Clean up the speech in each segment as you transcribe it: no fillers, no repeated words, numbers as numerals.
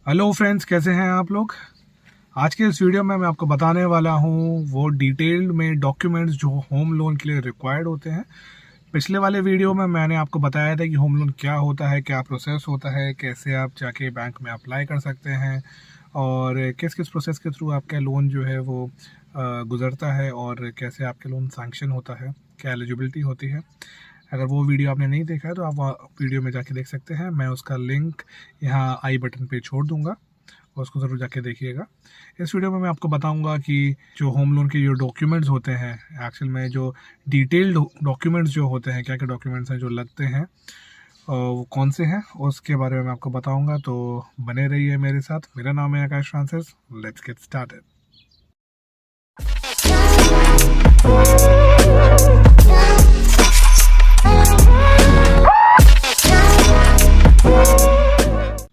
Hello friends, कैसे हैं आप लोग। आज के इस वीडियो में मैं आपको बताने वाला हूं वो डिटेल्ड में डॉक्यूमेंट्स जो होम लोन के लिए रिक्वायर्ड होते हैं। पिछले वाले वीडियो में मैंने आपको बताया था कि होम लोन क्या होता है, क्या प्रोसेस होता है, कैसे आप जाके बैंक में अप्लाई कर सकते हैं और किस किस प्रोसेस के थ्रू आपका लोन जो है वो गुजरता है और कैसे आपके लोन सैंक्शन होता है, क्या एलिजिबिलिटी होती है। अगर वो वीडियो आपने नहीं देखा है तो आप वीडियो में जाके देख सकते हैं। मैं उसका लिंक यहाँ आई बटन पे छोड़ दूंगा और उसको ज़रूर जाके देखिएगा। इस वीडियो में मैं आपको बताऊंगा कि जो होम लोन के जो डॉक्यूमेंट्स होते हैं, एक्चुअल में जो डिटेल्ड डॉक्यूमेंट्स जो होते हैं, क्या क्या डॉक्यूमेंट्स हैं जो लगते हैं वो कौन से हैं, उसके बारे में मैं आपको बताऊंगा। तो बने रहिए मेरे साथ। मेरा नाम है आकाश फ्रांसिस। Let's get started.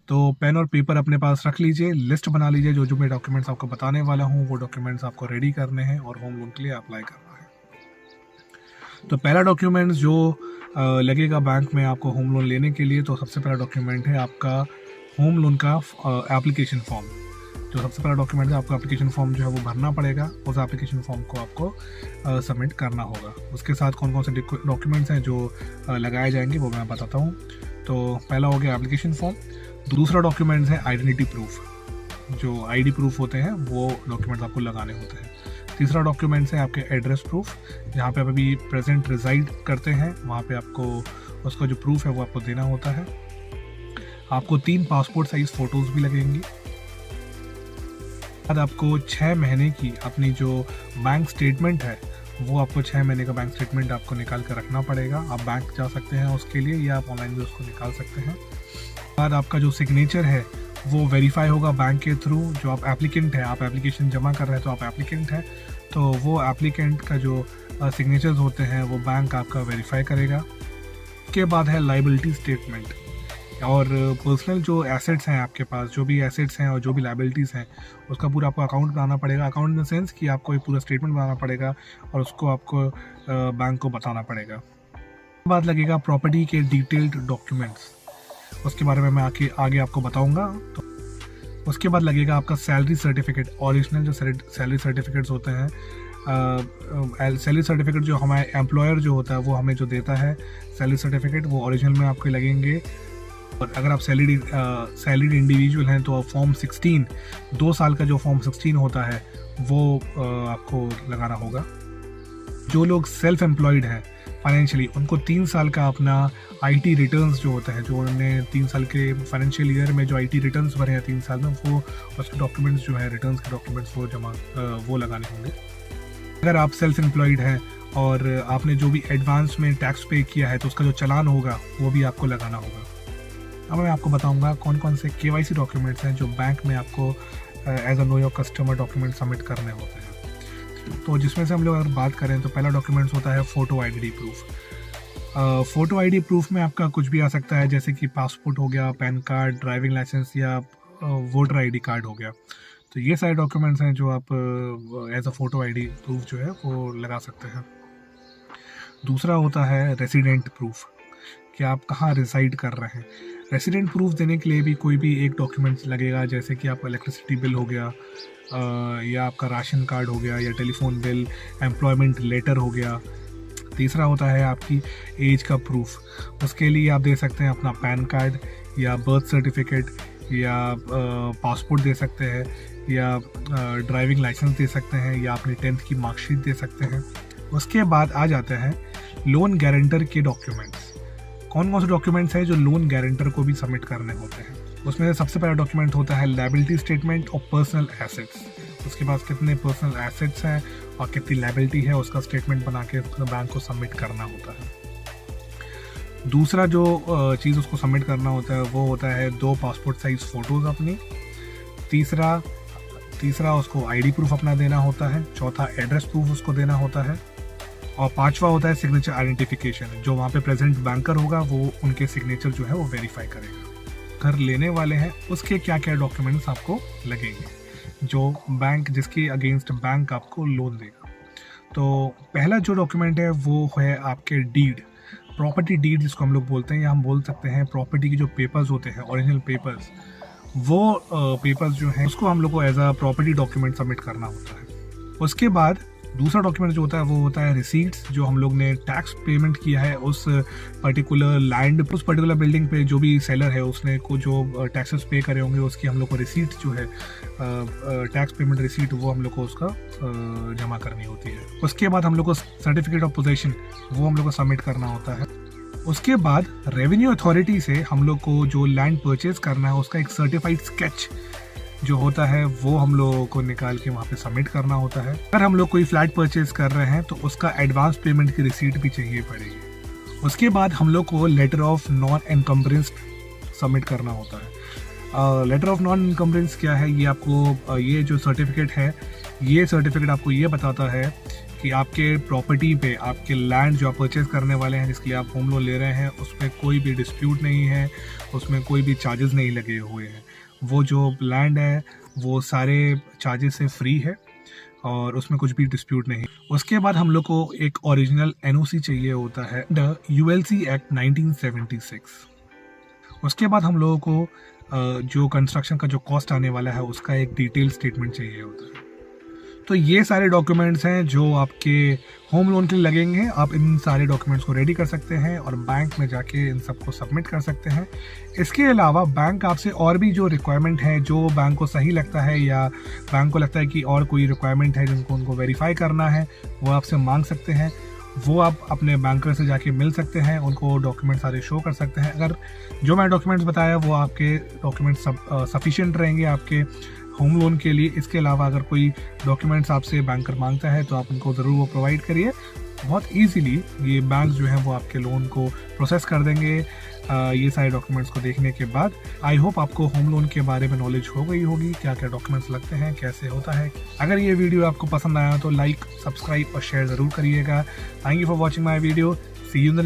तो पेन और पेपर अपने पास रख लीजिए, लिस्ट बना लीजिए। जो जो मैं डॉक्यूमेंट्स आपको बताने वाला हूँ वो डॉक्यूमेंट्स आपको रेडी करने हैं और होम लोन के लिए अप्लाई करना है। तो पहला डॉक्यूमेंट जो लगेगा बैंक में आपको होम लोन लेने के लिए, तो सबसे पहला डॉक्यूमेंट है आपका होम लोन का एप्लीकेशन फॉर्म। जो सबसे पहला डॉक्यूमेंट है, आपको एप्लीकेशन फॉर्म जो है वो भरना पड़ेगा। उस एप्लीकेशन फॉर्म को आपको सबमिट करना होगा। उसके साथ कौन कौन से डॉक्यूमेंट्स हैं जो लगाए जाएंगे वो मैं बताता हूँ। तो पहला हो गया एप्लीकेशन फॉर्म। दूसरा डॉक्यूमेंट्स है आइडेंटिटी प्रूफ। जो आईडी प्रूफ होते हैं वो डॉक्यूमेंट्स आपको लगाने होते हैं। तीसरा डॉक्यूमेंट्स है आपके एड्रेस प्रूफ। जहाँ पे आप अभी प्रेजेंट रिजाइड करते हैं वहाँ पे आपको उसका जो प्रूफ है वो आपको देना होता है। आपको 3 पासपोर्ट साइज फ़ोटोज़ भी लगेंगी। बाद आपको 6 महीने की अपनी जो बैंक स्टेटमेंट है वो आपको 6 महीने का बैंक स्टेटमेंट आपको निकाल कर रखना पड़ेगा। आप बैंक जा सकते हैं उसके लिए, या आप ऑनलाइन भी उसको निकाल सकते हैं। बाद आपका जो सिग्नेचर है वो वेरीफाई होगा बैंक के थ्रू। जो आप एप्लीकेंट है, आप एप्लीकेशन जमा कर रहे हैं तो आप एप्लीकेंट हैं, तो वो एप्लीकेंट का जो सिग्नेचर्स होते हैं वो बैंक आपका वेरीफाई करेगा। उसके बाद है लाइबिलिटी स्टेटमेंट। और पर्सनल जो एसेट्स हैं आपके पास, जो भी एसेट्स हैं और जो भी लाइबिलिटीज़ हैं, उसका पूरा आपको अकाउंट बनाना पड़ेगा। अकाउंट इन द सेंस कि आपको एक पूरा स्टेटमेंट बनाना पड़ेगा और उसको आपको बैंक को बताना पड़ेगा। उसके बाद लगेगा प्रॉपर्टी के डिटेल्ड डॉक्यूमेंट्स। उसके बारे में मैं आगे आपको बताऊंगा। तो उसके बाद लगेगा आपका सैलरी सर्टिफिकेट। ओरिजिनल जो सैलरी सर्टिफिकेट्स होते हैं, सैलरी सर्टिफिकेट जो हमारे एम्प्लॉयर जो होता है वो हमें जो देता है सैलरी सर्टिफिकेट, वो ओरिजिनल में आपके लगेंगे। और अगर आप सैलरीड इंडिविजुअल हैं तो फॉर्म 16, 2 साल का जो फॉर्म 16 होता है वो आपको लगाना होगा। जो लोग सेल्फ एम्प्लॉयड हैं फाइनेंशियली, उनको 3 साल का अपना आईटी रिटर्न्स जो होता है, जो उन्होंने 3 साल के फाइनेंशियल ईयर में जो आईटी रिटर्न्स भरे हैं 3 साल में, वो उसके डॉक्यूमेंट्स जो है रिटर्न्स के डॉक्यूमेंट्स वो लगाने होंगे। अगर आप सेल्फ एम्प्लॉयड हैं और आपने जो भी एडवांस में टैक्स पे किया है तो उसका जो चालान होगा वो भी आपको लगाना होगा। अब मैं आपको बताऊंगा कौन कौन से केवाईसी डॉक्यूमेंट्स हैं जो बैंक में आपको as a know your customer document submit करने होते हैं। तो जिसमें से हम लोग अगर बात करें तो पहला डॉक्यूमेंट्स होता है photo ID proof. Photo ID proof में आपका कुछ भी आ सकता है, जैसे कि पासपोर्ट हो गया, पैन कार्ड, ड्राइविंग लाइसेंस या वोटर आईडी कार्ड हो गया। तो ये सारे डॉक्यूमेंट्स हैं जो आप as a photo ID proof जो है वो लगा सकते हैं। दूसरा होता है रेसिडेंट प्रूफ, कि आप कहाँ रिसाइड कर रहे हैं। रेसिडेंट प्रूफ देने के लिए भी कोई भी एक डॉक्यूमेंट्स लगेगा, जैसे कि आपका इलेक्ट्रिसिटी बिल हो गया, या आपका राशन कार्ड हो गया, या टेलीफोन बिल, एम्प्लॉयमेंट लेटर हो गया। तीसरा होता है आपकी एज का प्रूफ। उसके लिए आप दे सकते हैं अपना पैन कार्ड या बर्थ सर्टिफिकेट या पासपोर्ट दे सकते हैं, या ड्राइविंग लाइसेंस दे सकते हैं, या अपनी 10th की मार्कशीट दे सकते हैं। उसके बाद आ जाते हैं लोन गारंटर के डॉक्यूमेंट्स। कौन कौन से डॉक्यूमेंट्स हैं जो लोन गारंटर को भी सबमिट करने होते हैं। उसमें सबसे पहला डॉक्यूमेंट होता है लायबिलिटी स्टेटमेंट और पर्सनल एसेट्स। उसके पास कितने पर्सनल एसेट्स हैं और कितनी लायबिलिटी है उसका स्टेटमेंट बना के बैंक को सबमिट करना होता है। दूसरा जो चीज़ उसको सबमिट करना होता है वो होता है 2 पासपोर्ट साइज फ़ोटोज़ अपनी। तीसरा उसको आईडी प्रूफ अपना देना होता है। चौथा एड्रेस प्रूफ उसको देना होता है। और 5वां होता है सिग्नेचर आइडेंटिफिकेशन। जो वहाँ पे प्रेजेंट बैंकर होगा वो उनके सिग्नेचर जो है वो वेरीफाई करेगा। घर लेने वाले हैं उसके क्या क्या डॉक्यूमेंट्स आपको लगेंगे, जो बैंक जिसके अगेंस्ट बैंक आपको लोन देगा। तो पहला जो डॉक्यूमेंट है वो है आपके डीड, प्रॉपर्टी डीड जिसको हम लोग बोलते हैं, या हम बोल सकते हैं प्रॉपर्टी के जो पेपर्स होते हैं, ओरिजिनल पेपर्स, वो पेपर्स जो हैं उसको हम लोग को as a property document submit करना होता है। उसके बाद दूसरा डॉक्यूमेंट जो होता है वो होता है रिसीट्स, जो हम लोग ने टैक्स पेमेंट किया है उस पर्टिकुलर लैंड, उस पर्टिकुलर बिल्डिंग पे जो भी सेलर है उसने को जो टैक्सेस पे करे होंगे उसकी हम लोग को रिसीट जो है टैक्स पेमेंट रिसीट वो हम लोग को उसका जमा करनी होती है। उसके बाद हम लोग को सर्टिफिकेट ऑफ पोजेशन वो हम लोग को सबमिट करना होता है। उसके बाद रेवेन्यू अथॉरिटी से हम लोग को जो लैंड परचेज करना है उसका एक सर्टिफाइड स्केच जो होता है वो हम लोगों को निकाल के वहाँ पे सबमिट करना होता है। अगर हम लोग कोई फ्लैट परचेज कर रहे हैं तो उसका एडवांस पेमेंट की रिसीट भी चाहिए पड़ेगी। उसके बाद हम लोग को letter of non encumbrance submit करना होता है। लेटर ऑफ नॉन एनकम्बरेंस क्या है, ये आपको ये जो सर्टिफिकेट है ये सर्टिफिकेट आपको ये बताता है कि आपके प्रॉपर्टी पे, आपके लैंड जो आप परचेज करने वाले हैं जिसके लिए आप होम लोन ले रहे हैं उसमें कोई भी डिस्प्यूट नहीं है, उसमें कोई भी चार्जेस नहीं लगे हुए हैं। वो जो लैंड है वो सारे चार्जेस से फ्री है और उसमें कुछ भी डिस्प्यूट नहीं। उसके बाद हम लोग को एक ओरिजिनल एनओसी चाहिए होता है द यूएलसी एक्ट 1976। उसके बाद हम लोगों को जो कंस्ट्रक्शन का जो कॉस्ट आने वाला है उसका एक डिटेल स्टेटमेंट चाहिए होता है। तो ये सारे डॉक्यूमेंट्स हैं जो आपके होम लोन के लिए लगेंगे। आप इन सारे डॉक्यूमेंट्स को रेडी कर सकते हैं और बैंक में जाके इन सबको सबमिट कर सकते हैं। इसके अलावा बैंक आपसे और भी जो रिक्वायरमेंट है, जो बैंक को सही लगता है या बैंक को लगता है कि और कोई रिक्वायरमेंट है जिनको उनको वेरीफाई करना है, वो आपसे मांग सकते हैं। वो आप अपने बैंकर से जाके मिल सकते हैं, उनको डॉक्यूमेंट सारे शो कर सकते हैं। अगर जो मैं डॉक्यूमेंट्स बताया वो आपके डॉक्यूमेंट्स सफिशिएंट रहेंगे आपके होम लोन के लिए। इसके अलावा अगर कोई डॉक्यूमेंट्स आपसे बैंकर मांगता है तो आप उनको ज़रूर वो प्रोवाइड करिए। बहुत इजीली ये बैंक जो है वो आपके लोन को प्रोसेस कर देंगे ये सारे डॉक्यूमेंट्स को देखने के बाद। आई होप आपको होम लोन के बारे में नॉलेज हो गई होगी, क्या क्या डॉक्यूमेंट्स लगते हैं, कैसे होता है। अगर ये वीडियो आपको पसंद आया तो लाइक, सब्सक्राइब और शेयर ज़रूर करिएगा। Thank you for watching my video. See you in the